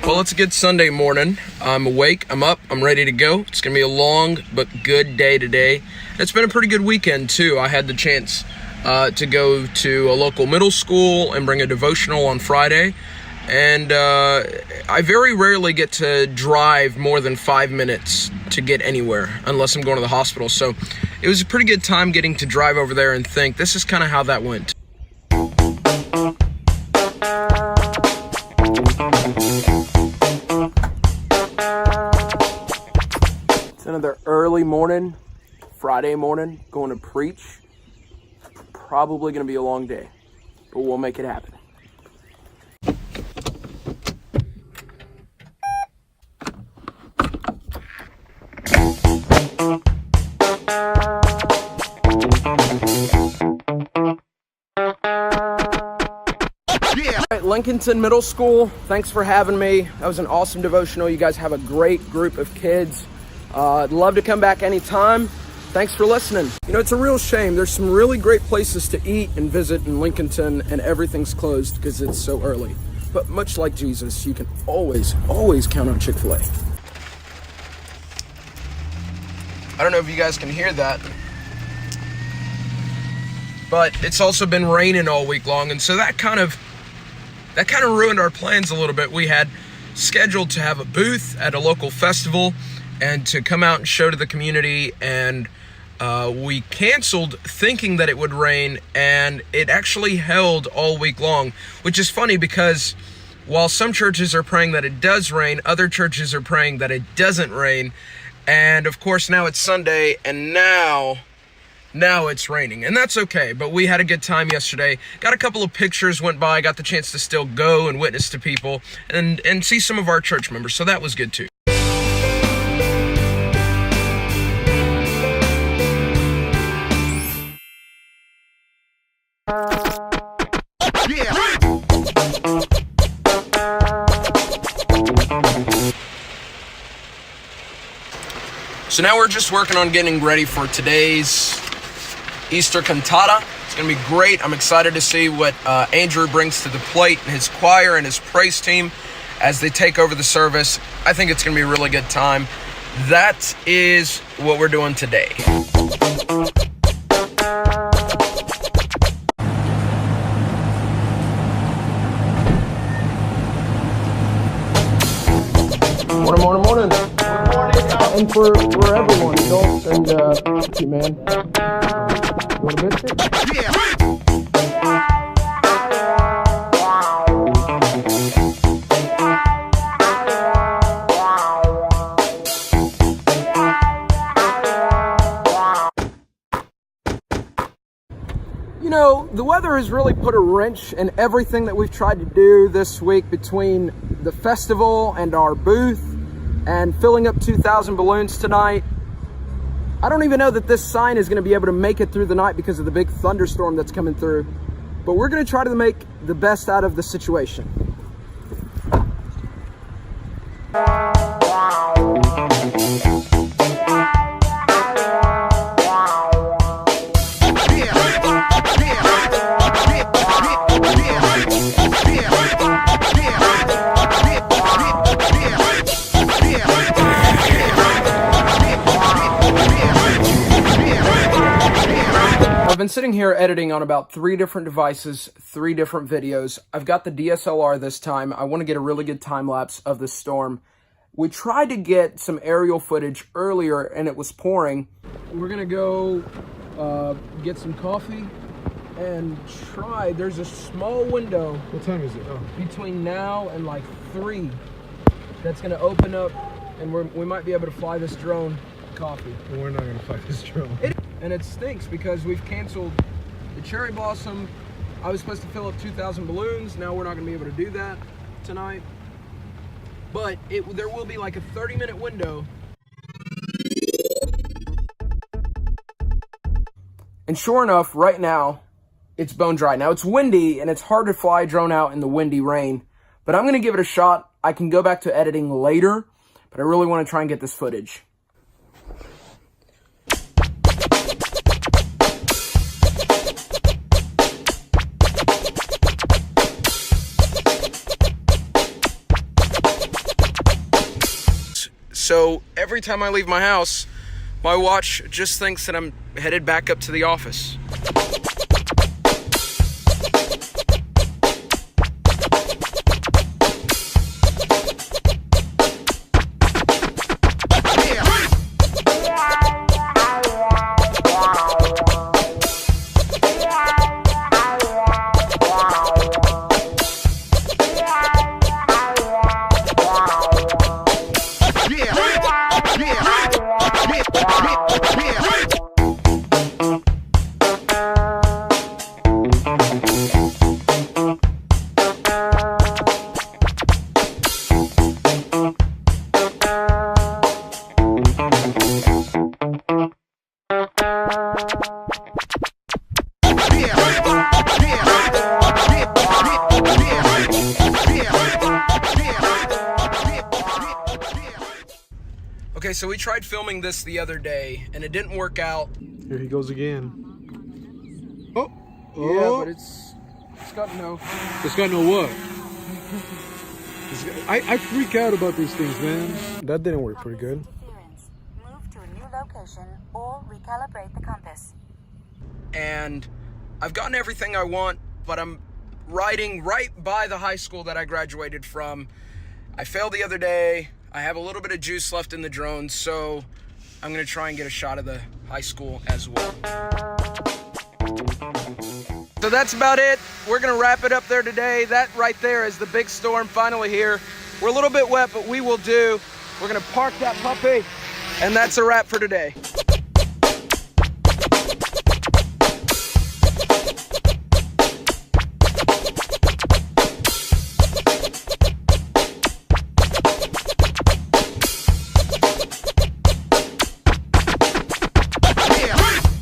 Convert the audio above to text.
Well, it's a good Sunday morning. I'm awake, I'm up, I'm ready to go. It's gonna be a long but good day today. It's been a pretty good weekend too. I had the chance to go to a local middle school and bring a devotional on Friday. And I very rarely get to drive more than 5 minutes to get anywhere unless I'm going to the hospital. So it was a pretty good time getting to drive over there and think, this is kind of how that went. It's another early morning, Friday morning, going to preach. Probably going to be a long day, but we'll make it happen. Lincolnton Middle School, thanks for having me. That was an awesome devotional. You guys have a great group of kids. I'd love to come back anytime. Thanks for listening. You know, it's a real shame. There's some really great places to eat and visit in Lincolnton, and everything's closed because it's so early. But much like Jesus, you can always count on Chick-fil-A. I don't know if you guys can hear that, but it's also been raining all week long, and so that kind of ruined our plans a little bit. We had scheduled to have a booth at a local festival and to come out and show to the community, and we canceled thinking that it would rain, and it actually held all week long, which is funny because while some churches are praying that it does rain, other churches are praying that it doesn't rain. And of course now it's Sunday, and now it's raining, and that's okay. But we had a good time yesterday. Got a couple of pictures went by, got the chance to still go and witness to people and see some of our church members, so that was good too. So now we're just working on getting ready for today's Easter cantata. It's going to be great. I'm excited to see what Andrew brings to the plate and his choir and his praise team as they take over the service. I think it's going to be a really good time. That is what we're doing today. Morning. And for everyone, adults and you, man. You want a biscuit? Yeah. You know, the weather has really put a wrench in everything that we've tried to do this week between the festival and our booth and filling up 2,000 balloons tonight. I don't even know that this sign is going to be able to make it through the night because of the big thunderstorm that's coming through. But we're going to try to make the best out of the situation. I've been sitting here editing on about 3 different devices, 3 different videos. I've got the DSLR this time. I want to get a really good time lapse of the storm. We tried to get some aerial footage earlier and it was pouring. We're gonna go get some coffee and try. There's a small window. What time is it? Oh. Between now and like 3 that's gonna open up, and we might be able to fly this drone coffee. Well, we're not gonna fly this drone. And it stinks because we've canceled the cherry blossom. I was supposed to fill up 2,000 balloons. Now we're not gonna be able to do that tonight. But there will be like a 30-minute window. And sure enough, right now, it's bone dry. Now it's windy and it's hard to fly a drone out in the windy rain, but I'm gonna give it a shot. I can go back to editing later, but I really wanna try and get this footage. So every time I leave my house, my watch just thinks that I'm headed back up to the office. Okay, so we tried filming this the other day, and it didn't work out. Here he goes again. Oh, Yeah, but it's got no... It's got no what? I freak out about these things, man. That didn't work pretty good. Move to a new location or recalibrate the compass. And I've gotten everything I want, but I'm riding right by the high school that I graduated from. I failed the other day. I have a little bit of juice left in the drone, so I'm gonna try and get a shot of the high school as well. So that's about it. We're gonna wrap it up there today. That right there is the big storm finally here. We're a little bit wet, but we will do. We're gonna park that puppy, and that's a wrap for today.